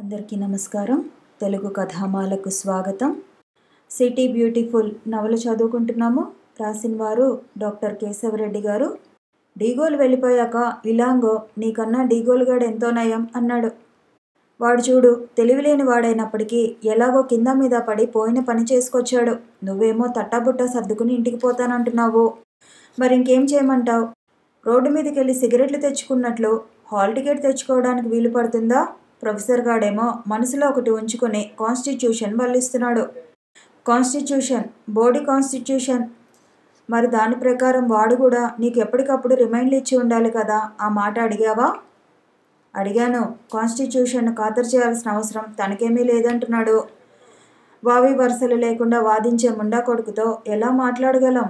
అందరికీ నమస్కారం. తెలుగు కథామాలకు స్వాగతం. సిటీ బ్యూటిఫుల్ నవల చదువుకుంటున్నాము. రాసిన వారు డాక్టర్ కేశవరెడ్డి గారు. డీగోలు వెళ్ళిపోయాక ఇలాంగో నీకన్నా డీగోలుగాడు ఎంతో నయం అన్నాడు. వాడు చూడు తెలివిలేని వాడైనప్పటికీ ఎలాగో కింద మీద పడి పోయిన పని చేసుకొచ్చాడు. నువ్వేమో తట్టాబుట్టా సర్దుకుని ఇంటికి పోతానంటున్నావు. మరి ఇంకేం చేయమంటావు? రోడ్డు మీదకి వెళ్ళి సిగరెట్లు తెచ్చుకున్నట్లు హాల్ టికెట్ తెచ్చుకోవడానికి వీలు పడుతుందా? ప్రొఫెసర్ గాడేమో మనసులో ఒకటి ఉంచుకొని కాన్స్టిట్యూషన్ వల్లిస్తున్నాడు. కాన్స్టిట్యూషన్, బోడీ కాన్స్టిట్యూషన్. మరి దాని ప్రకారం వాడు కూడా నీకు ఎప్పటికప్పుడు రిమైండ్లు ఇచ్చి ఉండాలి కదా. ఆ మాట అడిగావా? అడిగాను. కాన్స్టిట్యూషన్ ఖాతరు చేయాల్సిన అవసరం తనకేమీ లేదంటున్నాడు. వావి వరుసలు లేకుండా వాదించే ముండా కొడుకుతో ఎలా మాట్లాడగలం?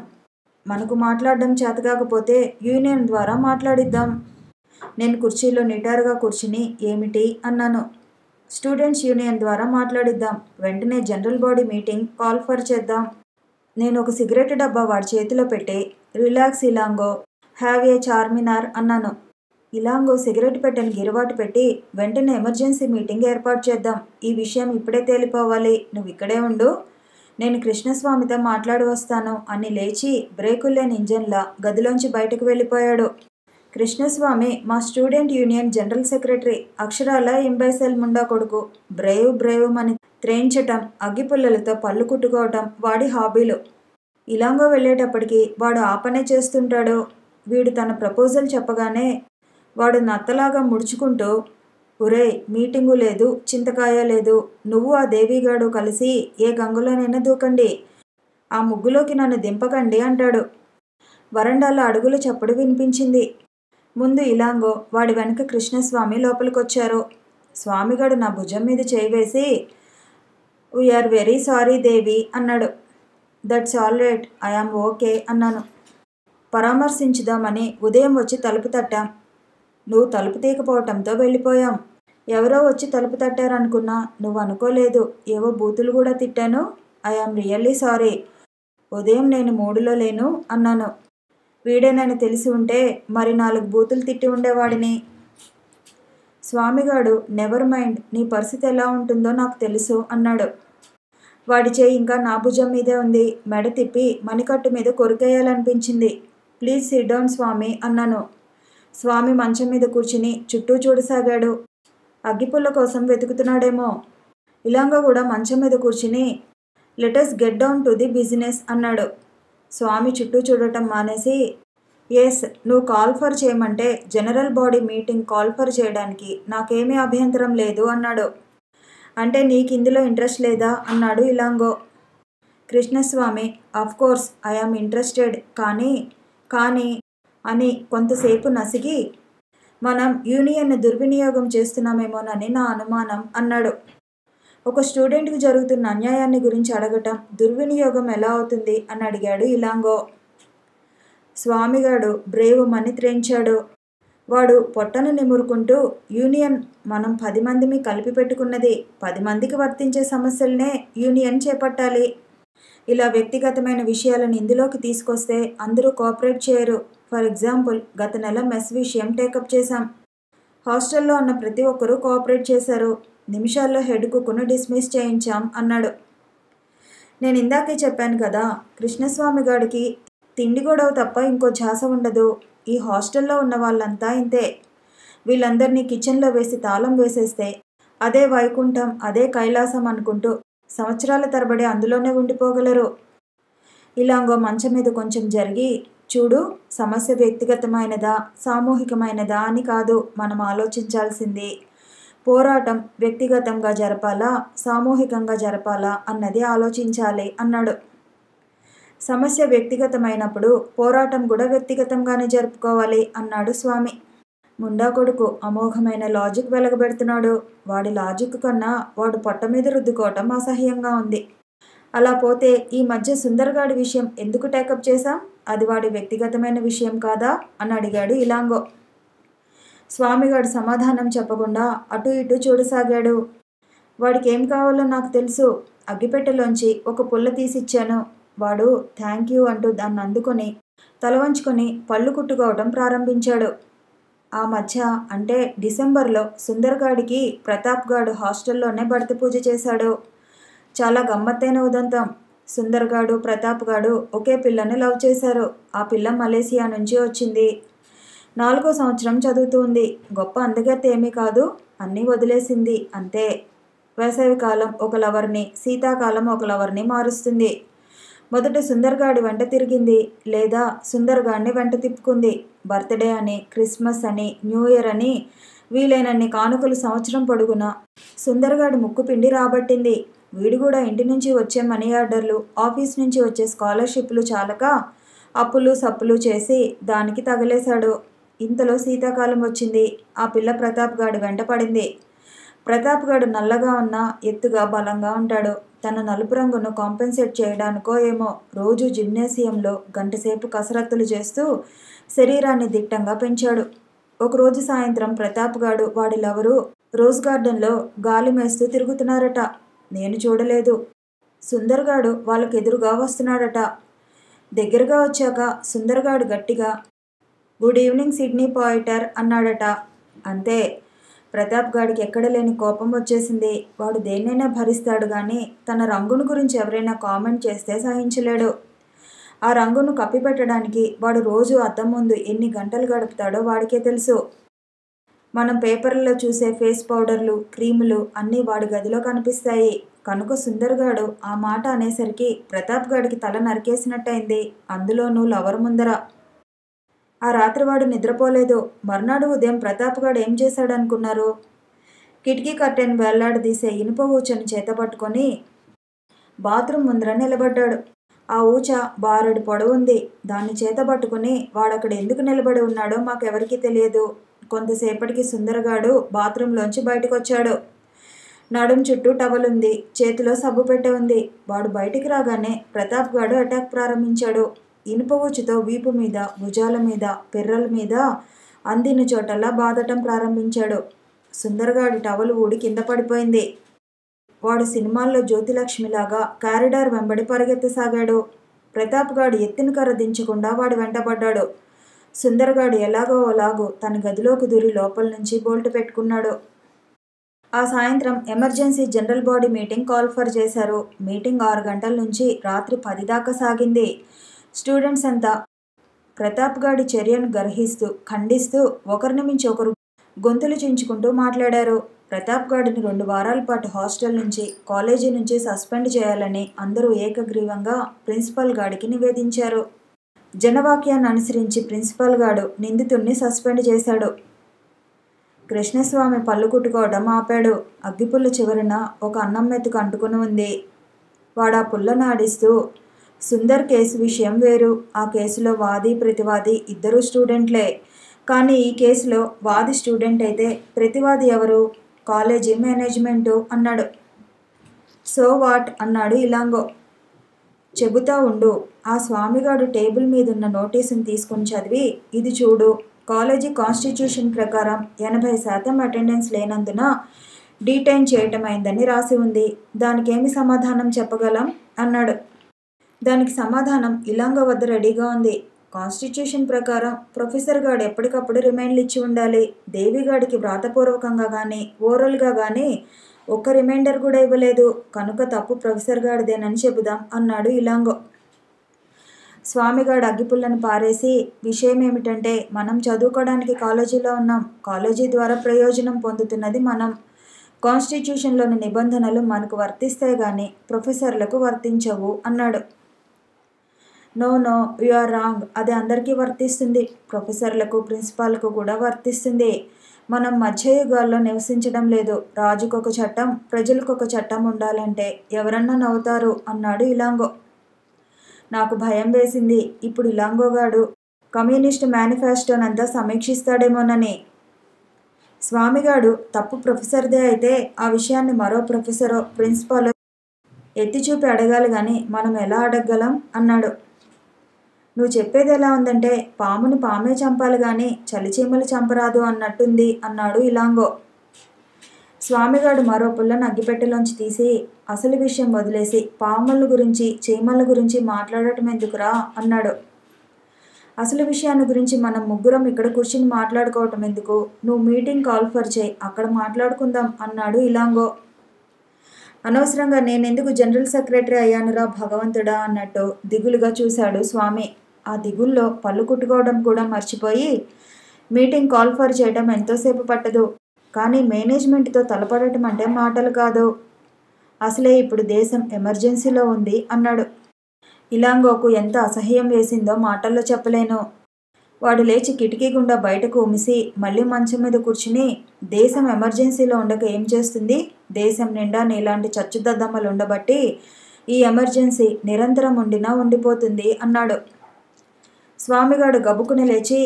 మనకు మాట్లాడడం చేతకాకపోతే యూనియన్ ద్వారా మాట్లాడిద్దాం. నేను కుర్చీలో నిటారుగా కూర్చుని ఏమిటి అన్నాను. స్టూడెంట్స్ యూనియన్ ద్వారా మాట్లాడిద్దాం. వెంటనే జనరల్ బాడీ మీటింగ్ కాల్ఫర్ చేద్దాం. నేను ఒక సిగరెట్ డబ్బా వాడి చేతిలో పెట్టి రిలాక్స్ ఇలాంగో, హ్యావ్ ఏ చార్మినార్ అన్నాను. ఇలాంగో సిగరెట్ పెట్టని గిరవాటు పెట్టి వెంటనే ఎమర్జెన్సీ మీటింగ్ ఏర్పాటు చేద్దాం. ఈ విషయం ఇప్పుడే తేలిపోవాలి. నువ్వు ఇక్కడే ఉండు, నేను కృష్ణస్వామితో మాట్లాడి వస్తాను అని లేచి బ్రేకులు లేని ఇంజన్లా గదిలోంచి బయటకు వెళ్ళిపోయాడు. కృష్ణస్వామి మా స్టూడెంట్ యూనియన్ జనరల్ సెక్రటరీ, అక్షరాల ఇంబైసెల్ ముండా కొడుకు. బ్రేవ్ అని త్రేయించటం, అగ్గిపుల్లలతో పళ్ళు కుట్టుకోవటం వాడి హాబీలు. ఇలాంగో వెళ్ళేటప్పటికి వాడు ఆ పనే చేస్తుంటాడు. వీడు తన ప్రపోజల్ చెప్పగానే వాడు నత్తలాగా ముడుచుకుంటూ, ఒరేయ్ మీటింగు లేదు, చింతకాయ లేదు, నువ్వు ఆ దేవిగాడు కలిసి ఏ గంగలోనైనా దూకండి, ఆ ముగ్గులోకి నన్ను దింపకండి అంటాడు. వరండాలో అడుగుల చప్పుడు వినిపించింది. ముందు ఇలాంగో, వాడి వెనక కృష్ణస్వామి లోపలికొచ్చారు. స్వామిగాడు నా భుజం మీద చేయి వేసి వీఆర్ వెరీ సారీ దేవి అన్నాడు. That's all right, I am okay అన్నాను. పరామర్శించుదామని ఉదయం వచ్చి తలుపు తట్టాం. నువ్వు తలుపు తీయకపోవటంతో వెళ్ళిపోయాం. ఎవరో వచ్చి తలుపు తట్టారనుకున్నా, నువ్వు అనుకోలేదు. ఏవో బూతులు కూడా తిట్టాను. I'm really sorry. ఉదయం నేను మూడులో లేను అన్నాను. వీడేనని తెలిసి ఉంటే మరి 4 బూతులు తిట్టి ఉండేవాడిని. స్వామిగాడు నెవర్ మైండ్, నీ పరిస్థితి ఎలా ఉంటుందో నాకు తెలుసు అన్నాడు. వాడి చేయి ఇంకా నా భుజం మీదే ఉంది. మెడ తిప్పి మణికట్టు మీద కొరికేయాలనిపించింది. ప్లీజ్ సిట్ డౌన్ స్వామి అన్నాను. స్వామి మంచం మీద కూర్చుని చుట్టూ చూడసాగాడు. అగ్గిపుల్ల కోసం వెతుకుతున్నాడేమో. ఇలాంగా కూడా మంచం మీద కూర్చుని let's get down to the business అన్నాడు. స్వామి చుట్టూ చూడటం మానేసి, ఎస్, నువ్వు కాల్ఫర్ చేయమంటే జనరల్ బాడీ మీటింగ్ కాల్ఫర్ చేయడానికి నాకేమీ అభ్యంతరం లేదు అన్నాడు. అంటే నీకు ఇందులో ఇంట్రెస్ట్ లేదా అన్నాడు ఇలాంగో. కృష్ణస్వామి, అఫ్కోర్స్ ఐఆమ్ ఇంట్రెస్టెడ్, కానీ అని కొంతసేపు నసిగి, మనం యూనియన్ను దుర్వినియోగం చేస్తున్నామేమోనని నా అనుమానం అన్నాడు. ఒక స్టూడెంట్కి జరుగుతున్న అన్యాయాన్ని గురించి అడగటం దుర్వినియోగం ఎలా అవుతుంది అని అడిగాడు ఇలాంగో. స్వామిగాడు బ్రేవ్ మని త్రేయించాడు. వాడు పొట్టను నిమురుకుంటూ, యూనియన్ మనం 10 మందిని కలిపి పెట్టుకున్నది. 10 మందికి వర్తించే సమస్యలనే యూనియన్ చేపట్టాలి. ఇలా వ్యక్తిగతమైన విషయాలను ఇందులోకి తీసుకొస్తే అందరూ కోఆపరేట్ చేయరు. ఫర్ ఎగ్జాంపుల్, గత నెల మెస్ విషయం టేకప్ చేశాం. హాస్టల్లో ఉన్న ప్రతి ఒక్కరూ కోఆపరేట్ చేశారు. నిమిషాల్లో హెడ్ కుక్ను డిస్మిస్ చేయించాం అన్నాడు. నేను ఇందాకే చెప్పాను కదా, కృష్ణస్వామి గాడికి తిండి గొడవ తప్ప ఇంకో ఝాస ఉండదు. ఈ హాస్టల్లో ఉన్న వాళ్ళంతా ఇంతే. వీళ్ళందరినీ కిచెన్లో వేసి తాళం వేసేస్తే అదే వైకుంఠం, అదే కైలాసం అనుకుంటూ సంవత్సరాల తరబడి అందులోనే ఉండిపోగలరు. ఇలాంగో మంచం మీద కొంచెం జరిగి, చూడు, సమస్య వ్యక్తిగతమైనదా సామూహికమైనదా అని కాదు మనం ఆలోచించాల్సింది. పోరాటం వ్యక్తిగతంగా జరపాలా సామూహికంగా జరపాలా అన్నది ఆలోచించాలి అన్నాడు. సమస్య వ్యక్తిగతమైనప్పుడు పోరాటం కూడా వ్యక్తిగతంగానే జరుపుకోవాలి అన్నాడు స్వామి. ముండా కొడుకు అమోఘమైన లాజిక్ వెలగబెడుతున్నాడు. వాడి లాజిక్ కన్నా వాడు పొట్ట మీద రుద్దుకోవటం అసహ్యంగా ఉంది. అలా పోతే ఈ మధ్య సుందర్గాడి విషయం ఎందుకు టేకప్ చేశాం? అది వాడి వ్యక్తిగతమైన విషయం కాదా అని అడిగాడు ఇలాంగో. స్వామిగాడు సమాధానం చెప్పకుండా అటు ఇటు చూడసాగాడు. వాడికి ఏం కావాలో నాకు తెలుసు. అగ్గిపెట్టెలోంచి ఒక పుల్ల తీసిచ్చాను. వాడు థ్యాంక్ యూ అంటూ దాన్ని అందుకొని తల వంచుకొని పళ్ళు కుట్టుకోవడం ప్రారంభించాడు. ఆ మధ్య అంటే డిసెంబర్లో సుందర్గాడికి ప్రతాప్ గాడు హాస్టల్లోనే భర్త పూజ చేశాడు. చాలా గమ్మత్తైన ఉదంతం. సుందర్గాడు ప్రతాప్ గాడు ఒకే పిల్లని లవ్ చేశారు. ఆ పిల్ల మలేసియా నుంచి వచ్చింది. 4వ సంవత్సరం చదువుతుంది. గొప్ప అందగత్తె ఏమీ కాదు. అన్నీ వదిలేసింది అంతే. వేసవికాలం ఒక లవర్ని, శీతాకాలం ఒక లవర్ని మారుస్తుంది. మొదట సుందర్గాడి వెంట తిరిగింది, లేదా సుందర్గాడిని వెంట తిప్పుకుంది. బర్త్డే అని, క్రిస్మస్ అని, న్యూ ఇయర్ అని వీలైనన్ని కానుకలు సంవత్సరం పొడుగునా సుందర్గాడి ముక్కు పిండి రాబట్టింది. వీడు కూడా ఇంటి నుంచి వచ్చే మనీ ఆర్డర్లు, ఆఫీస్ నుంచి వచ్చే స్కాలర్షిప్లు చాలక అప్పులు సప్పులు చేసి దానికి తగలేశాడు. ఇంతలో శీతాకాలం వచ్చింది. ఆ పిల్ల ప్రతాప్ గాడి వెంట పడింది. ప్రతాప్ గాడు నల్లగా ఉన్న, ఎత్తుగా, బలంగా ఉంటాడు. తన నలుపు రంగును కాంపెన్సేట్ చేయడానికో ఏమో రోజు జిమ్నేసియంలో గంటసేపు కసరత్తులు చేస్తూ శరీరాన్ని దిట్టంగా పెంచాడు. ఒకరోజు సాయంత్రం ప్రతాప్ గాడు వాడి లవరు రోజ్ గార్డెన్లో గాలి మేస్తూ తిరుగుతున్నారట. నేను చూడలేదు. సుందర్గాడు వాళ్ళకెదురుగా వస్తున్నాడట. దగ్గరగా వచ్చాక సుందర్గాడు గట్టిగా గుడ్ ఈవినింగ్ సిడ్నీ పాయిటర్ అన్నాడట. అంతే. ప్రతాప్ గాడికి ఎక్కడ లేని కోపం వచ్చేసింది. వాడు దేన్నైనా భరిస్తాడు గాని తన రంగును గురించి ఎవరైనా కామెంట్ చేస్తే సహించలేడు. ఆ రంగును కప్పిపెట్టడానికి వాడు రోజు అద్దం ముందు ఎన్ని గంటలు గడుపుతాడో వాడికే తెలుసు. మనం పేపర్లలో చూసే ఫేస్ పౌడర్లు, క్రీములు అన్నీ వాడి గదిలో కనిపిస్తాయి. కనుక సుందర్గాడు ఆ మాట అనేసరికి ప్రతాప్ గాడికి తల నరికేసినట్టయింది. అందులోనూ లవర్ ముందర. ఆ రాత్రి వాడు నిద్రపోలేదు. మర్నాడు ఉదయం ప్రతాప్ గాడు ఏం చేశాడనుకున్నారు? కిటికీ కర్టెన్ వేళ్లాడదీసే ఇనుప ఊచని చేతపట్టుకొని బాత్రూమ్ ముందర నిలబడ్డాడు. ఆ ఊచ బారెడు పొడవుంది. దాన్ని చేతపట్టుకుని వాడక్కడ ఎందుకు నిలబడి ఉన్నాడో మాకెవరికీ తెలియదు. కొంతసేపటికి సుందర్గాడు బాత్రూంలోంచి బయటకొచ్చాడు. నడుం చుట్టూ టవలుంది. చేతిలో సబ్బు పెట్టె ఉంది. వాడు బయటికి రాగానే ప్రతాప్ గాడు అటాక్ ప్రారంభించాడు. ఇనుప ఊచుతో వీపు మీద, భుజాల మీద, పెర్రల మీద అందిన చోటల్లా బాదటం ప్రారంభించాడు. సుందర్గాడి టవలు ఊడి కింద పడిపోయింది. వాడు సినిమాల్లో జ్యోతిలక్ష్మిలాగా కారిడార్ వెంబడి పరిగెత్తసాగాడు. ప్రతాప్ గాడు ఎత్తిన కర్ర దించకుండా వాడు వెంటబడ్డాడు. సుందర్గాడు ఎలాగో అలాగూ తన గదిలోకి దూరి లోపల నుంచి బోల్ట్ పెట్టుకున్నాడు. ఆ సాయంత్రం emergency general body meeting call for చేశారు. మీటింగ్ 6 గంటల నుంచి రాత్రి 10 దాకా సాగింది. స్టూడెంట్స్ అంతా ప్రతాప్ గాడి చర్యను గర్హిస్తూ, ఖండిస్తూ ఒకరిని మించి ఒకరు గొంతులు చించుకుంటూ మాట్లాడారు. ప్రతాప్ గాడిని 2 వారాల పాటు హాస్టల్ నుంచి, కాలేజీ నుంచి సస్పెండ్ చేయాలని అందరూ ఏకగ్రీవంగా ప్రిన్సిపల్ గాడికి నివేదించారు. జనవాక్యాన్ని అనుసరించి ప్రిన్సిపల్ గాడు నిందితుణ్ణి సస్పెండ్ చేశాడు. కృష్ణస్వామి పళ్ళు కుట్టుకోవడం ఆపాడు. అగ్గిపుల్ల చివరన ఒక అన్నం మెతుకు అంటుకుని ఉంది. వాడా పుల్లను ఆడిస్తూ, సుందర్ కేసు విషయం వేరు. ఆ కేసులో వాది, ప్రతివాది ఇద్దరూ స్టూడెంట్లే. కానీ ఈ కేసులో వాది స్టూడెంట్ అయితే ప్రతివాది ఎవరు? కాలేజీ మేనేజ్మెంటు అన్నాడు. సో వాట్ అన్నాడు ఇలాంగో. చెబుతా ఉండు. ఆ స్వామిగాడు టేబుల్ మీదున్న నోటీసును తీసుకుని చదివి, ఇది చూడు. కాలేజీ కాన్స్టిట్యూషన్ ప్రకారం 80% అటెండెన్స్ లేనందున డీటైన్ చేయటమైందని రాసి ఉంది. దానికేమి సమాధానం చెప్పగలం అన్నాడు. దానికి సమాధానం ఇలాంగో వద్ద రెడీగా ఉంది. కాన్స్టిట్యూషన్ ప్రకారం ప్రొఫెసర్ గాడు ఎప్పటికప్పుడు రిమైండ్లు ఇచ్చి ఉండాలి. దేవిగాడికి వ్రాతపూర్వకంగా కానీ ఓరల్గా కానీ ఒక్క రిమైండర్ కూడా ఇవ్వలేదు. కనుక తప్పు ప్రొఫెసర్ గాడిదేనని చెబుదాం అన్నాడు ఇలాంగో. స్వామిగాడు అగ్గిపుల్లను పారేసి, విషయం ఏమిటంటే మనం చదువుకోవడానికి కాలేజీలో ఉన్నాం. కాలేజీ ద్వారా ప్రయోజనం పొందుతున్నది మనం. కాన్స్టిట్యూషన్లోని నిబంధనలు మనకు వర్తిస్తాయి కానీ ప్రొఫెసర్లకు వర్తించవు అన్నాడు. No no, you are wrong. అది అందరికీ వర్తిస్తుంది. ప్రొఫెసర్లకు, ప్రిన్సిపాల్కు కూడా వర్తిస్తుంది. మనం మధ్యయుగాల్లో నివసించడం లేదు. రాజుకొక చట్టం, ప్రజలకొక చట్టం ఉండాలంటే ఎవరన్నా నవ్వుతారు అన్నాడు ఇలాంగో. నాకు భయం వేసింది. ఇప్పుడు ఇలాంగోగాడు కమ్యూనిస్ట్ మేనిఫెస్టోనంతా సమీక్షిస్తాడేమోనని. స్వామిగాడు తప్పు ప్రొఫెసర్దే అయితే ఆ విషయాన్ని మరో ప్రొఫెసరో, ప్రిన్సిపాలో ఎత్తిచూపి అడగాలి గాని మనం ఎలా అడగగలం అన్నాడు. నువ్వు చెప్పేది ఎలా ఉందంటే పాముని పామే చంపాలి గాని చలిచీమలు చంపరాదు అన్నట్టుంది అన్నాడు ఇలాంగో. స్వామిగాడు మరో పుల్లను అగ్గిపెట్టెలోంచి తీసి, అసలు విషయం వదిలేసి పాముల గురించి, చీమల గురించి మాట్లాడటం ఎందుకురా అన్నాడు. అసలు విషయాన్ని గురించి మనం ముగ్గురం ఇక్కడ కూర్చుని మాట్లాడుకోవటం ఎందుకు? నువ్వు మీటింగ్ కాల్ ఫర్ చేయి, అక్కడ మాట్లాడుకుందాం అన్నాడు ఇలాంగో. అనవసరంగా నేనెందుకు జనరల్ సెక్రటరీ అయ్యానురా భగవంతుడా అన్నట్టు దిగులుగా చూశాడు స్వామి. ఆ దిగుల్లో పళ్ళు కుట్టుకోవడం కూడా మర్చిపోయి, మీటింగ్ కాల్ ఫర్ చేయడం ఎంతోసేపు పట్టదు, కానీ మేనేజ్మెంట్తో తలపడటం అంటే మాటలు కాదు. అసలే ఇప్పుడు దేశం ఎమర్జెన్సీలో ఉంది అన్నాడు. ఇలాంగోకు ఎంత అసహ్యం వేసిందో మాటల్లో చెప్పలేను. వాడు లేచి కిటికీ గుండా బయటకు ఉమిసి మళ్ళీ మంచం మీద కూర్చుని, దేశం ఎమర్జెన్సీలో ఉండక ఏం చేస్తుంది? దేశం నిండా నీలాంటి చచ్చుదద్దమ్మలు ఉండబట్టి ఈ ఎమర్జెన్సీ నిరంతరం ఉండినా ఉండిపోతుంది అన్నాడు. స్వామిగాడు గబుకుని లేచి,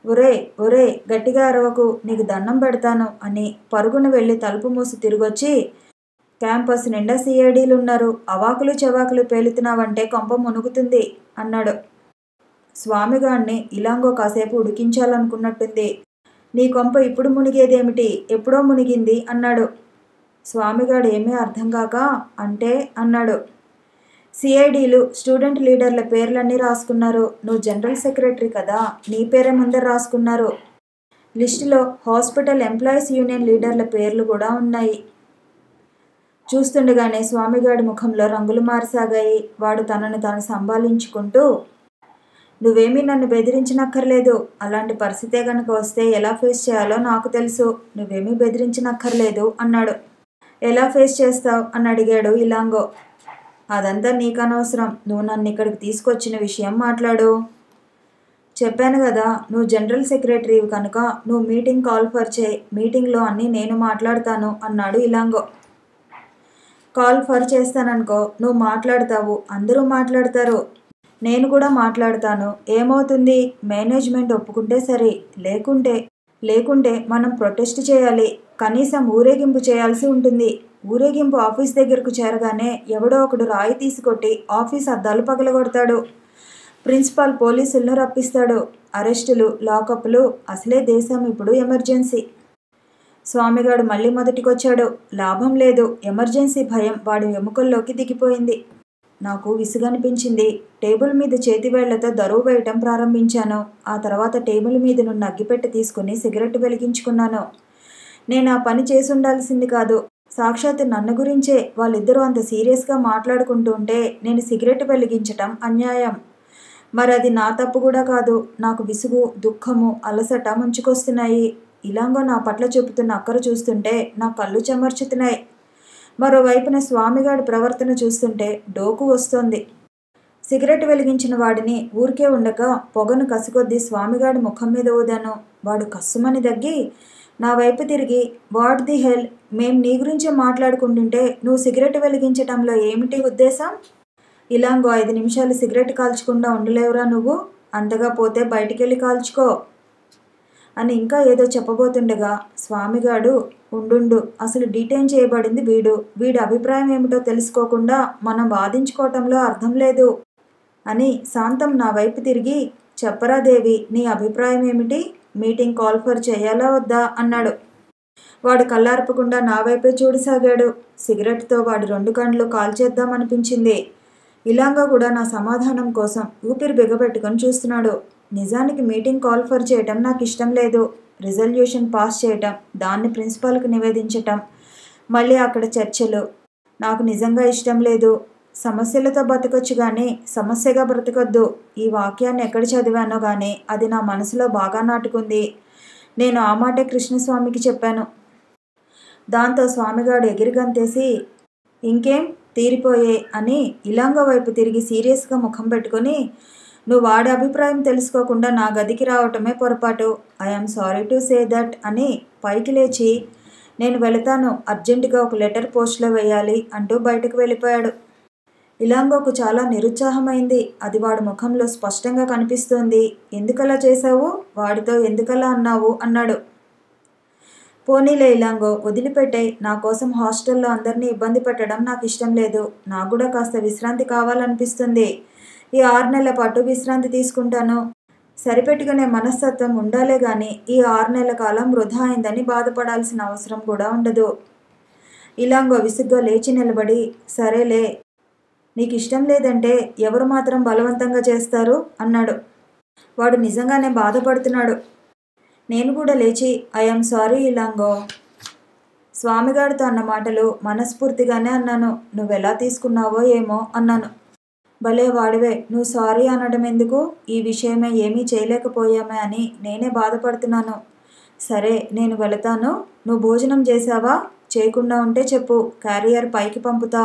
ఒరే ఒరే గట్టిగా అరవకు, నీకు దండం పెడతాను అని పరుగున వెళ్ళి తలుపు మూసి తిరిగొచ్చి, క్యాంపస్ నిండా సిఐడీలున్నారు, అవాకులు చెవాకులు పేలుతున్నావంటే కొంప మునుగుతుంది అన్నాడు. స్వామిగాడిని ఇలాంగో కాసేపు ఉడికించాలనుకున్నట్టుంది. నీ కొంప ఇప్పుడు మునిగేదేమిటి, ఎప్పుడో మునిగింది అన్నాడు. స్వామిగాడు ఏమీ అర్థం కాక, అంటే అన్నాడు. సిఐడీలు స్టూడెంట్ లీడర్ల పేర్లన్నీ రాసుకున్నారు. నువ్వు జనరల్ సెక్రటరీ కదా, నీ పేరే ముందర రాసుకున్నారు. లిస్టులో హాస్పిటల్ ఎంప్లాయీస్ యూనియన్ లీడర్ల పేర్లు కూడా ఉన్నాయి. చూస్తుండగానే స్వామిగాడి ముఖంలో రంగులు మారసాగాయి. వాడు తనను తాను సంభాళించుకుంటూ, నువ్వేమీ నన్ను బెదిరించనక్కర్లేదు. అలాంటి పరిస్థితే కనుక వస్తే ఎలా ఫేస్ చేయాలో నాకు తెలుసు. నువ్వేమీ బెదిరించనక్కర్లేదు అన్నాడు. ఎలా ఫేస్ చేస్తావు అని అడిగాడు ఇలాంగో. అదంతా నీకు అనవసరం. నువ్వు నన్ను ఇక్కడికి తీసుకొచ్చిన విషయం మాట్లాడు. చెప్పాను కదా, నువ్వు జనరల్ సెక్రటరీ కనుక నువ్వు మీటింగ్ కాల్ ఫర్ చేయి, మీటింగ్లో అన్నీ నేను మాట్లాడతాను అన్నాడు ఇలాంగో. కాల్ ఫర్ చేస్తాననుకో, నువ్వు మాట్లాడతావు, అందరూ మాట్లాడతారు, నేను కూడా మాట్లాడతాను. ఏమవుతుంది? మేనేజ్మెంట్ ఒప్పుకుంటే సరే, లేకుంటే మనం ప్రొటెస్ట్ చేయాలి, కనీసం ఊరేగింపు చేయాల్సి ఉంటుంది. ఊరేగింపు ఆఫీస్ దగ్గరకు చేరగానే ఎవడో ఒకడు రాయి తీసుకొట్టి ఆఫీస్ అద్దాలు పగలగొడతాడు. ప్రిన్సిపాల్ పోలీసులను రప్పిస్తాడు. అరెస్టులు, లాకప్లు. అసలే దేశం ఇప్పుడు ఎమర్జెన్సీ. స్వామిగాడు మళ్ళీ మొదటికొచ్చాడు. లాభం లేదు. ఎమర్జెన్సీ భయం వాడి ఎముకల్లోకి దిగిపోయింది. నాకు విసుగనిపించింది. టేబుల్ మీద చేతివేళ్లతో దరువు వేయటం ప్రారంభించాను. ఆ తర్వాత టేబుల్ మీద నున్న అగ్గిపెట్టె తీసుకుని సిగరెట్ వెలిగించుకున్నాను. నేను ఆ పని చేసుండాల్సింది కాదు. సాక్షాత్తు నన్ను గురించే వాళ్ళిద్దరూ అంత సీరియస్గా మాట్లాడుకుంటూ ఉంటే నేను సిగరెట్ వెలిగించటం అన్యాయం. మరది నా తప్పు కూడా కాదు. నాకు విసుగు, దుఃఖము, అలసట ముంచుకొస్తున్నాయి. ఇలాంగో నా పట్ల చూపుతున్న అక్కర చూస్తుంటే నా కళ్ళు చెమర్చుతున్నాయి. మరోవైపున స్వామిగాడి ప్రవర్తన చూస్తుంటే డోకు వస్తోంది. సిగరెట్ వెలిగించిన వాడిని ఊరికే ఉండక పొగను కసికొద్దీ స్వామిగాడి ముఖం మీద ఊదాను. వాడు కస్సుమని దగ్గి నా వైపు తిరిగి, వాట్ ది హెల్, మేం నీ గురించే మాట్లాడుకుంటుంటే నువ్వు సిగరెట్ వెలిగించటంలో ఏమిటి ఉద్దేశం? ఇలాంగో 5 నిమిషాలు సిగరెట్ కాల్చకుండా ఉండలేవురా నువ్వు? అంతగా పోతే బయటికెళ్ళి కాల్చుకో అని ఇంకా ఏదో చెప్పబోతుండగా స్వామిగాడు, ఉండు, అసలు డీటైన్ చేయబడింది వీడి అభిప్రాయం ఏమిటో తెలుసుకోకుండా మనం వాదించుకోవటంలో అర్థం లేదు అని శాంతం నా వైపు తిరిగి, చెప్పరా దేవి, నీ అభిప్రాయం ఏమిటి? మీటింగ్ కాల్ ఫర్ చేయాలా వద్దా అన్నాడు. వాడు కళ్ళార్పకుండా నా వైపే చూడసాగాడు. సిగరెట్తో వాడి 2 కళ్ళు కాల్చేద్దామనిపించింది. ఇలాంగా కూడా నా సమాధానం కోసం ఊపిరి బిగబెట్టుకొని చూస్తున్నాడు. నిజానికి మీటింగ్ కాల్ ఫర్ చేయటం నాకు ఇష్టం లేదు. రిజల్యూషన్ పాస్ చేయటం, దాన్ని ప్రిన్సిపాల్కి నివేదించటం, మళ్ళీ అక్కడ చర్చలు నాకు నిజంగా ఇష్టం లేదు. సమస్యలతో బతకొచ్చు కానీ సమస్యగా బ్రతకొద్దు. ఈ వాక్యాన్ని ఎక్కడ చదివానో కానీ అది నా మనసులో బాగా నాటుకుంది. నేను ఆ మాటే కృష్ణస్వామికి చెప్పాను. దాంతో స్వామిగాడు ఎగిరిగంతేసి, ఇంకేం తీరిపోయే అని ఇలాంగో వైపు తిరిగి సీరియస్గా ముఖం పెట్టుకొని, నువ్వు వాడి అభిప్రాయం తెలుసుకోకుండా నా గదికి రావటమే పొరపాటు. I'm sorry to say that అని పైకి లేచి, నేను వెళతాను, అర్జెంటుగా ఒక లెటర్ పోస్ట్లో వేయాలి అంటూ బయటకు వెళ్ళిపోయాడు. ఇలాంగోకు చాలా నిరుత్సాహమైంది. అది వాడి ముఖంలో స్పష్టంగా కనిపిస్తోంది. ఎందుకలా చేశావు? వాడితో ఎందుకలా అన్నావు అన్నాడు. పోనీలే ఇలాంగో, వదిలిపెట్టే. నా కోసం హాస్టల్లో అందరినీ ఇబ్బంది పెట్టడం నాకు ఇష్టం లేదు. నాకు కూడా కాస్త విశ్రాంతి కావాలనిపిస్తుంది. ఈ 6 నెలల పాటు విశ్రాంతి తీసుకుంటాను. సరిపెట్టుకునే మనస్తత్వం ఉండాలే గాని ఈ 6 నెలల కాలం వృధా అయిందని బాధపడాల్సిన అవసరం కూడా ఉండదు. ఇలాంగో విసుగ్గా లేచి నిలబడి, సరేలే, నీకు ఇష్టం లేదంటే ఎవరు మాత్రం బలవంతంగా చేస్తారు అన్నాడు. వాడు నిజంగానే బాధపడుతున్నాడు. నేను కూడా లేచి ఐఎమ్ సారీ ఇలాంగో. స్వామిగారితో అన్న మాటలు మనస్ఫూర్తిగానే అన్నాను. నువ్వెలా తీసుకున్నావో ఏమో అన్నాను. భలే వాడివే, నువ్వు సారీ అనడం ఎందుకు? ఈ విషయమే ఏమీ చేయలేకపోయామే అని నేనే బాధపడుతున్నాను. సరే, నేను వెళతాను. నువ్వు భోజనం చేశావా? చేయకుండా ఉంటే చెప్పు, క్యారియర్ పైకి పంపుతా.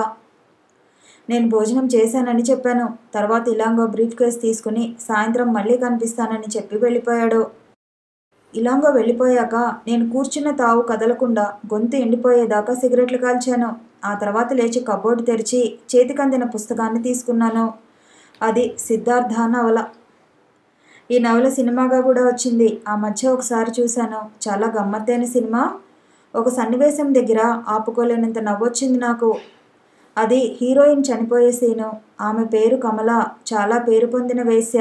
నేను భోజనం చేశానని చెప్పాను. తర్వాత ఇలాంగో బ్రీఫ్ కేస్ తీసుకుని సాయంత్రం మళ్ళీ కనిపిస్తానని చెప్పి వెళ్ళిపోయాడు. ఇలాంగో వెళ్ళిపోయాక నేను కూర్చున్న తావు కదలకుండా గొంతు ఎండిపోయేదాకా సిగరెట్లు కాల్చాను. ఆ తర్వాత లేచి కబోర్డు తెరిచి చేతికందిన పుస్తకాన్ని తీసుకున్నాను. అది సిద్ధార్థ నవల. ఈ నవల సినిమాగా కూడా వచ్చింది. ఆ మధ్య ఒకసారి చూశాను. చాలా గమ్మత్తైన సినిమా. ఒక సన్నివేశం దగ్గర ఆపుకోలేనంత నవ్వొచ్చింది నాకు. అది హీరోయిన్ చనిపోయే సీను. ఆమె పేరు కమల. చాలా పేరు పొందిన వేశ్య.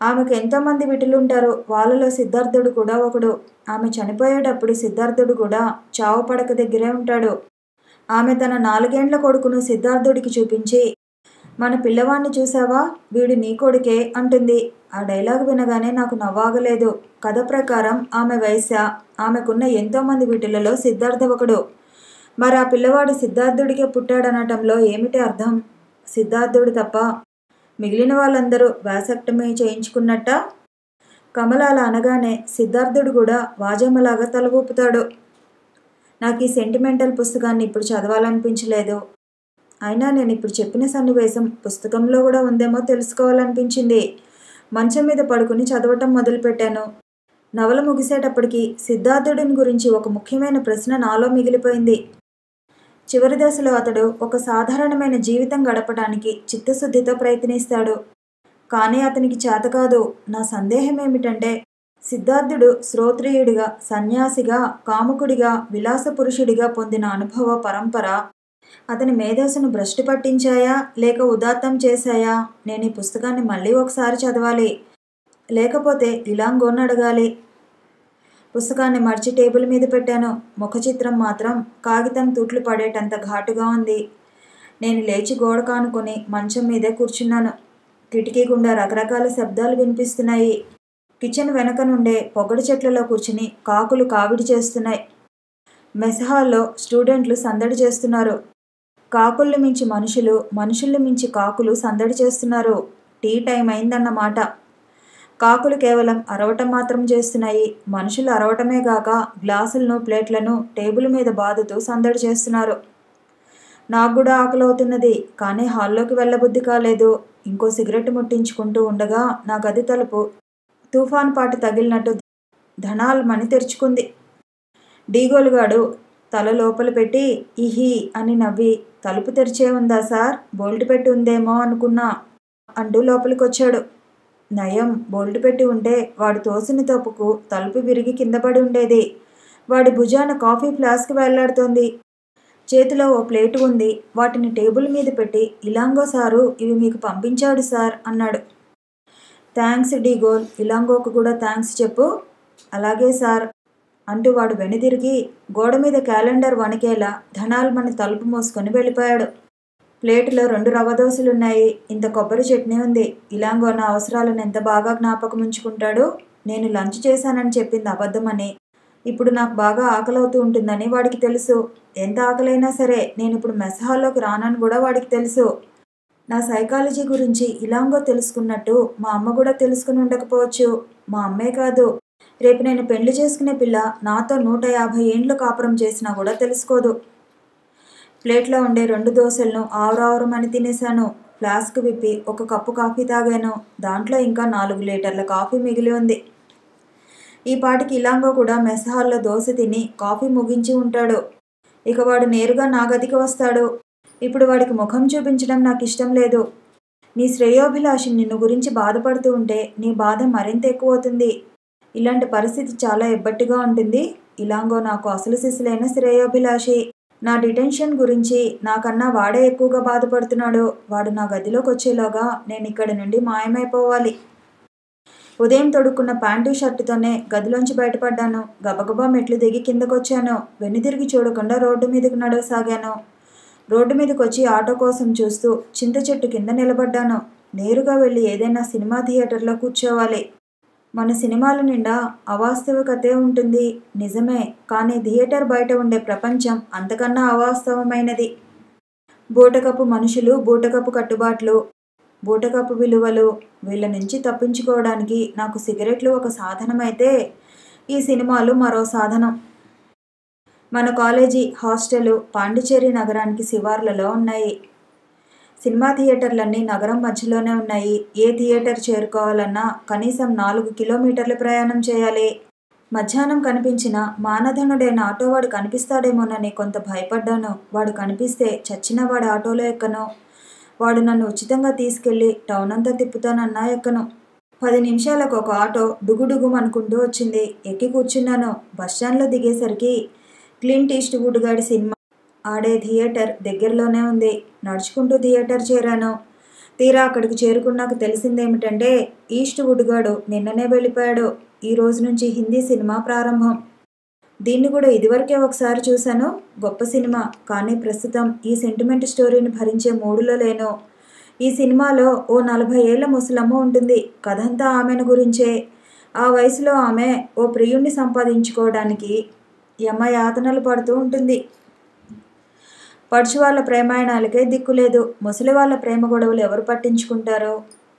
ఆమెకు ఎంతోమంది విటులుంటారు. వాళ్ళలో సిద్ధార్థుడు కూడా ఒకడు. ఆమె చనిపోయేటప్పుడు సిద్ధార్థుడు కూడా చావు పడక దగ్గరే ఉంటాడు. ఆమె తన 4 ఏండ్ల కొడుకును సిద్ధార్థుడికి చూపించి, మన పిల్లవాణ్ణి చూసావా, వీడు నీ కొడుకే అంటుంది. ఆ డైలాగ్ వినగానే నాకు నవ్వాగలేదు. కథ ప్రకారం ఆమె వైశ్య. ఆమెకున్న ఎంతోమంది వీటిలలో సిద్ధార్థ ఒకడు. మరి ఆ పిల్లవాడు సిద్ధార్థుడికే పుట్టాడనటంలో ఏమిటి అర్థం? సిద్ధార్థుడు తప్ప మిగిలిన వాళ్ళందరూ వాసెక్టమీ చేయించుకున్నట్ట? కమల అలా అనగానే సిద్ధార్థుడు కూడా వాజమ్మలాగా తల ఊపుతాడు. నాకు ఈ సెంటిమెంటల్ పుస్తకాన్ని ఇప్పుడు చదవాలనిపించలేదు. అయినా నేను ఇప్పుడు చెప్పిన సన్నివేశం పుస్తకంలో కూడా ఉందేమో తెలుసుకోవాలనిపించింది. మంచం మీద పడుకుని చదవటం మొదలుపెట్టాను. నవల ముగిసేటప్పటికి సిద్ధార్థుడిని గురించి ఒక ముఖ్యమైన ప్రశ్న నాలో మిగిలిపోయింది. చివరి దశలో అతడు ఒక సాధారణమైన జీవితం గడపడానికి చిత్తశుద్ధితో ప్రయత్నిస్తాడు. కానీ అతనికి చేతకాదు. నా సందేహం ఏమిటంటే, సిద్ధార్థుడు శ్రోత్రియుడిగా, సన్యాసిగా, కాముకుడిగా, విలాస పురుషుడిగా పొందిన అనుభవ పరంపర అతని మేధస్సును భ్రష్టు పట్టించాయా లేక ఉదాత్తం చేశాయా? నేను ఈ పుస్తకాన్ని మళ్ళీ ఒకసారి చదవాలి. లేకపోతే ఇలాంగోని అడగాలి. పుస్తకాన్ని మర్చి టేబుల్ మీద పెట్టాను. ముఖచిత్రం మాత్రం కాగితం తూట్లు పడేటంత ఘాటుగా ఉంది. నేను లేచి గోడ కానుకొని మంచం మీదే కూర్చున్నాను. కిటికీ గుండా రకరకాల శబ్దాలు వినిపిస్తున్నాయి. కిచెన్ వెనక నుండే పొగడు చెట్లలో కూర్చుని కాకులు కావిడి చేస్తున్నాయి. మెస్ హాల్లో స్టూడెంట్లు సందడి చేస్తున్నారు. కాకుల్ని మించి మనుషులు, మనుషుల్ని మించి కాకులు సందడి చేస్తున్నారు. టీ టైం అయిందన్నమాట. కాకులు కేవలం అరవటం మాత్రం చేస్తున్నాయి. మనుషులు అరవటమే గాక గ్లాసులను, ప్లేట్లను టేబుల్ మీద బాదుతూ సందడి చేస్తున్నారు. నాకు కూడా ఆకలవుతున్నది. కానీ హాల్లోకి వెళ్ళబుద్ధి కాలేదు. ఇంకో సిగరెట్ ముట్టించుకుంటూ ఉండగా నా గది తలుపు తుఫాన్ పాటు తగిలినట్టు ధనాల్మని తెరుచుకుంది. డీగోలుగాడు తల లోపల పెట్టి ఇహి అని నవ్వి, తలుపు తెరిచే ఉందా సార్, బోల్ట్ పెట్టి ఉందేమో అనుకున్నా అంటూ లోపలికొచ్చాడు. నయం, బోల్ట్ పెట్టి ఉంటే వాడు తోసిన తోపుకు తలుపు విరిగి కింద పడి ఉండేది. వాడి భుజాన కాఫీ ఫ్లాస్క్ వేలాడుతోంది. చేతిలో ఓ ప్లేటు ఉంది. వాటిని టేబుల్ మీద పెట్టి, ఇలాంగో సారు ఇవి మీకు పంపించాడు సార్ అన్నాడు. థ్యాంక్స్ డీగోల్, ఇలాంగోకు కూడా థ్యాంక్స్ చెప్పు. అలాగే సార్ అంటూ వాడు వెనుదిరిగి గోడ మీద క్యాలెండర్ వణికేలా ధనాల్మని తలుపు మూసుకొని వెళ్ళిపోయాడు. ప్లేటులో 2 రవ్వ దోశలున్నాయి. ఇంత కొబ్బరి చట్నీ ఉంది. ఇలాంగో నా అవసరాలను ఎంత బాగా జ్ఞాపకం ఉంచుకుంటాడు. నేను లంచ్ చేశానని చెప్పింది అబద్ధమని, ఇప్పుడు నాకు బాగా ఆకలవుతూ ఉంటుందని వాడికి తెలుసు. ఎంత ఆకలైనా సరే నేను ఇప్పుడు మెస్ హాల్లోకి రానని కూడా వాడికి తెలుసు. నా సైకాలజీ గురించి ఇలాంగో తెలుసుకున్నట్టు మా అమ్మ కూడా తెలుసుకుని ఉండకపోవచ్చు. మా అమ్మే కాదు, రేపు నేను పెళ్లి చేసుకునే పిల్ల నాతో 150 ఏండ్లు కాపురం చేసినా కూడా తెలుసుకోదు. ప్లేట్లో ఉండే 2 దోశలను ఆవురావురమని తినేశాను. ఫ్లాస్క్ విప్పి ఒక కప్పు కాఫీ తాగాను. దాంట్లో ఇంకా 4 లీటర్ల కాఫీ మిగిలి ఉంది. ఈ పాటికి ఇలాంగో కూడా మెస్ హాల్లో దోశ తిని కాఫీ ముగించి ఉంటాడు. ఇక వాడు నేరుగా నా గదికి వస్తాడు. ఇప్పుడు వాడికి ముఖం చూపించడం నాకు ఇష్టం లేదు. నీ శ్రేయోభిలాషి నిన్ను గురించి బాధపడుతూ ఉంటే నీ బాధ మరింత ఎక్కువవుతుంది. ఇలాంటి పరిస్థితి చాలా ఎబ్బట్టిగా ఉంటుంది. ఇలాంగో నాకు అసలు సిసలైన శ్రేయోభిలాషి. నా డిటెన్షన్ గురించి నాకన్నా వాడే ఎక్కువగా బాధపడుతున్నాడు. వాడు నా గదిలోకి వచ్చేలోగా నేను ఇక్కడి నుండి మాయమైపోవాలి. ఉదయం తొడుక్కున్న ప్యాంటు షర్టుతోనే గదిలోంచి బయటపడ్డాను. గబగబా మెట్లు దిగి కిందకొచ్చాను. వెనుదిరిగి చూడకుండా రోడ్డు మీదకి నడవసాగాను. రోడ్డు మీదకి వచ్చి ఆటో కోసం చూస్తూ చింత చెట్టు కింద నిలబడ్డాను. నేరుగా వెళ్ళి ఏదైనా సినిమా థియేటర్లో కూర్చోవాలి. మన సినిమాల నిండా అవాస్తవికతే ఉంటుంది, నిజమే. కానీ థియేటర్ బయట ఉండే ప్రపంచం అంతకన్నా అవాస్తవమైనది. బూటకపు మనుషులు, బూటకపు కట్టుబాట్లు, బూటకపు విలువలు, వీళ్ళ నుంచి తప్పించుకోవడానికి నాకు సిగరెట్లు ఒక సాధనమైతే ఈ సినిమాలు మరో సాధనం. మన కాలేజీ హాస్టలు పాండిచేరి నగరానికి శివార్లలో ఉన్నాయి. సినిమా థియేటర్లన్నీ నగరం మధ్యలోనే ఉన్నాయి. ఏ థియేటర్ చేరుకోవాలన్నా కనీసం 4 కిలోమీటర్ల ప్రయాణం చేయాలి. మధ్యాహ్నం కనిపించిన మానధనుడైన ఆటోవాడు కనిపిస్తాడేమోనని కొంత భయపడ్డాను. వాడు కనిపిస్తే చచ్చిన వాడి ఆటోలో ఎక్కను. వాడు నన్ను ఉచితంగా తీసుకెళ్ళి టౌన్ అంతా తిప్పుతానన్నా ఎక్కను. 10 నిమిషాలకు ఒక ఆటో డుగుడుగుం అనుకుంటూ వచ్చింది. ఎక్కి కూర్చున్నాను. బస్టాండ్లో దిగేసరికి క్లింట్ ఈస్ట్వుడ్ గాడి సినిమా ఆడే థియేటర్ దగ్గరలోనే ఉంది. నడుచుకుంటూ థియేటర్ చేరాను. తీరా అక్కడికి చేరుకున్నాక తెలిసిందేమిటంటే ఈస్ట్వుడ్ గాడు నిన్ననే వెళ్ళిపోయాడు. ఈ రోజు నుంచి హిందీ సినిమా ప్రారంభం. దీన్ని కూడా ఇదివరకే ఒకసారి చూశాను. గొప్ప సినిమా. కానీ ప్రస్తుతం ఈ సెంటిమెంట్ స్టోరీని భరించే మూడులో లేను. ఈ సినిమాలో ఓ 40 ఏళ్ల ముసలమ్మ ఉంటుంది. కథంతా ఆమెను గురించే. ఆ వయసులో ఆమె ఓ ప్రియుణ్ణి సంపాదించుకోవడానికి యమ యాతనలు పడుతూ ఉంటుంది. పడుచు వాళ్ళ ప్రేమాయణాలకే దిక్కులేదు. ముసలి వాళ్ళ ప్రేమ గొడవలు ఎవరు పట్టించుకుంటారో.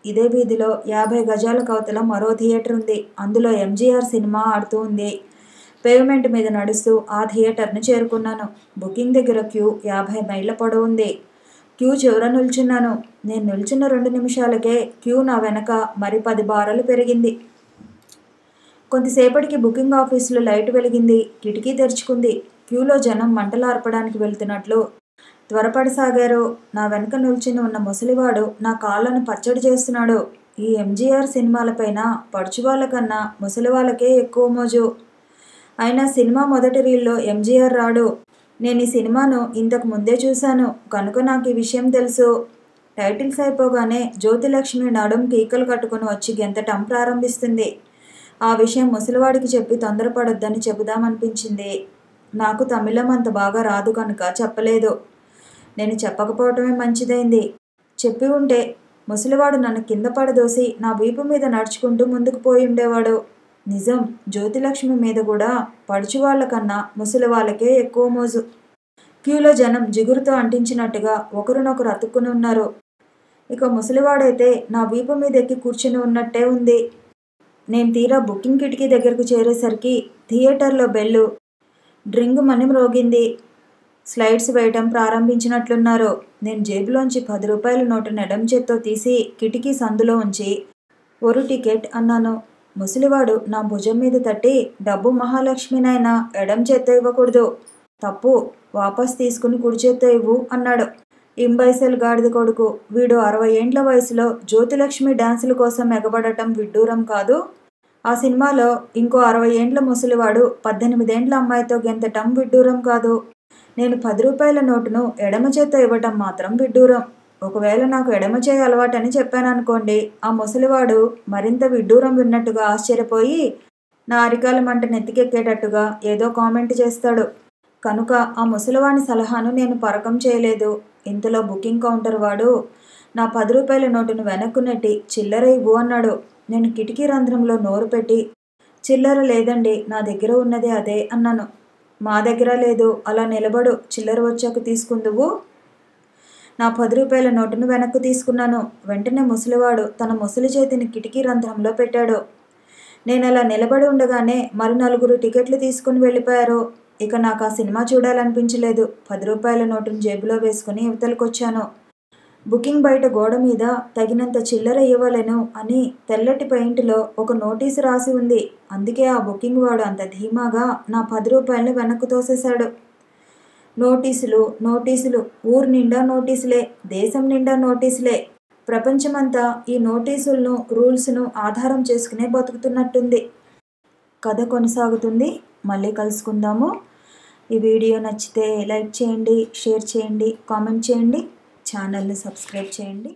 ఇదే వీధిలో 50 గజాల కవతల మరో థియేటర్ ఉంది. అందులో ఎంజీఆర్ సినిమా ఆడుతూ ఉంది. పేవ్మెంట్ మీద నడుస్తూ ఆ థియేటర్ను చేరుకున్నాను. బుకింగ్ దగ్గర క్యూ 50 మైళ్ళ పొడవు ఉంది. క్యూ చివర నిల్చున్నాను. నేను నిల్చున్న 2 నిమిషాలకే క్యూ నా వెనక మరి 10 బారలు పెరిగింది. కొంతసేపటికి బుకింగ్ ఆఫీసులో లైట్ వెలిగింది. కిటికీ తెరుచుకుంది. క్యూలో జనం మంటలు ఆర్పడానికి వెళ్తున్నట్లు త్వరపడసాగారు. నా వెనక నిల్చుని ఉన్న ముసలివాడు నా కాళ్ళను పచ్చడి చేస్తున్నాడు. ఈ ఎంజీఆర్ సినిమాలపైన పడుచువాళ్ళ కన్నా ముసలి వాళ్ళకే ఎక్కువ మోజు. అయినా సినిమా మొదటి రీల్లో ఎంజీఆర్ రాడు. నేను ఈ సినిమాను ఇంతకు ముందే చూశాను కనుక నాకు ఈ విషయం తెలుసు. టైటిల్స్ అయిపోగానే జ్యోతిలక్ష్మి నడుం కీకలు కట్టుకుని వచ్చి గెంతటం ప్రారంభిస్తుంది. ఆ విషయం ముసలివాడికి చెప్పి తొందరపడొద్దని చెబుదామనిపించింది. నాకు తమిళం అంత బాగా రాదు కనుక చెప్పలేదు. నేను చెప్పకపోవటమే మంచిదైంది. చెప్పి ఉంటే ముసలివాడు నన్ను కింద పడదోసి నా వీపు మీద నడుచుకుంటూ ముందుకు పోయి ఉండేవాడు. నిజం, జ్యోతిలక్ష్మి మీద కూడా పడుచు వాళ్ళ కన్నా ముసలి వాళ్ళకే ఎక్కువ మోజు. క్యూలో జనం జిగురుతో అంటించినట్టుగా ఒకరినొకరు అతుక్కుని ఉన్నారు. ఇక ముసలివాడైతే నా వీపు మీద ఎక్కి కూర్చుని ఉన్నట్టే ఉంది. నేను తీరా బుకింగ్ కిటికీ దగ్గరకు చేరేసరికి థియేటర్లో బెల్లు డ్రింగుమని మ్రోగింది. స్లైడ్స్ వేయటం ప్రారంభించినట్లున్నారు. నేను జేబులోంచి 10 రూపాయల నోటును ఎడం చేత్తో తీసి కిటికీ సందులో ఉంచి "ఒరు టికెట్" అన్నాను. ముసలివాడు నా భుజం మీద తట్టి "డబ్బు మహాలక్ష్మినైనా ఎడం చేత్తో ఇవ్వకూడదు. తప్పు. వాపస్ తీసుకుని కుడి చేత్తో ఇవ్వు" అన్నాడు. ఇంబైసెల్ గాడిద కొడుకు. వీడు 60 ఏండ్ల వయసులో జ్యోతిలక్ష్మి డాన్సుల కోసం ఎగబడటం విడ్డూరం కాదు. ఆ సినిమాలో ఇంకో 60 ఏండ్ల ముసలివాడు 18 ఏండ్ల అమ్మాయితో గెంతటం విడ్డూరం కాదు. నేను 10 రూపాయల నోటును ఎడమ చేత్తో ఇవ్వటం మాత్రం విడ్డూరం. ఒకవేళ నాకు ఎడమ చేయి అలవాటని చెప్పాననుకోండి, ఆ ముసలివాడు మరింత విడ్డూరం విన్నట్టుగా ఆశ్చర్యపోయి నా అరికాల మంట నెత్తికెక్కేటట్టుగా ఏదో కామెంట్ చేస్తాడు. కనుక ఆ ముసలివాని సలహాను నేను పరకం చేయలేదు. ఇంతలో బుకింగ్ కౌంటర్ వాడు నా 10 రూపాయల నోటును వెనక్కు నెట్టి "చిల్లర ఇవ్వు" అన్నాడు. నేను కిటికీ రంధ్రంలో నోరు పెట్టి "చిల్లర లేదండి, నా దగ్గర ఉన్నదే అదే" అన్నాను. "మా దగ్గర లేదు. అలా నిలబడు, చిల్లర వచ్చాక తీసుకుందువు." నా 10 రూపాయల నోటును వెనక్కు తీసుకున్నాను. వెంటనే ముసలివాడు తన ముసలి చేతిని కిటికీ రంధ్రంలో పెట్టాడు. నేను అలా నిలబడి ఉండగానే మరి 4 టికెట్లు తీసుకుని వెళ్ళిపోయారు. ఇక నాకు ఆ సినిమా చూడాలనిపించలేదు. 10 రూపాయల నోటును జేబులో వేసుకుని ఇవతలకొచ్చాను. బుకింగ్ బయట గోడ మీద తగినంత చిల్లర ఇవ్వలేను అని తెల్లటి పెయింట్లో ఒక నోటీసు రాసి ఉంది. అందుకే ఆ బుకింగ్ వాడు అంత ధీమాగా నా 10 రూపాయలను వెనక్కు తోసేశాడు. నోటీసులు, నోటీసులు, ఊరు నిండా నోటీసులే, దేశం నిండా నోటీసులే. ప్రపంచమంతా ఈ నోటీసులను, రూల్స్ను ఆధారం చేసుకునే బతుకుతున్నట్టుంది. కథ కొనసాగుతుంది. మళ్ళీ కలుసుకుందాము. ఈ వీడియో నచ్చితే లైక్ చేయండి, షేర్ చేయండి, కామెంట్ చేయండి, ఛానల్ని సబ్స్క్రైబ్ చేయండి.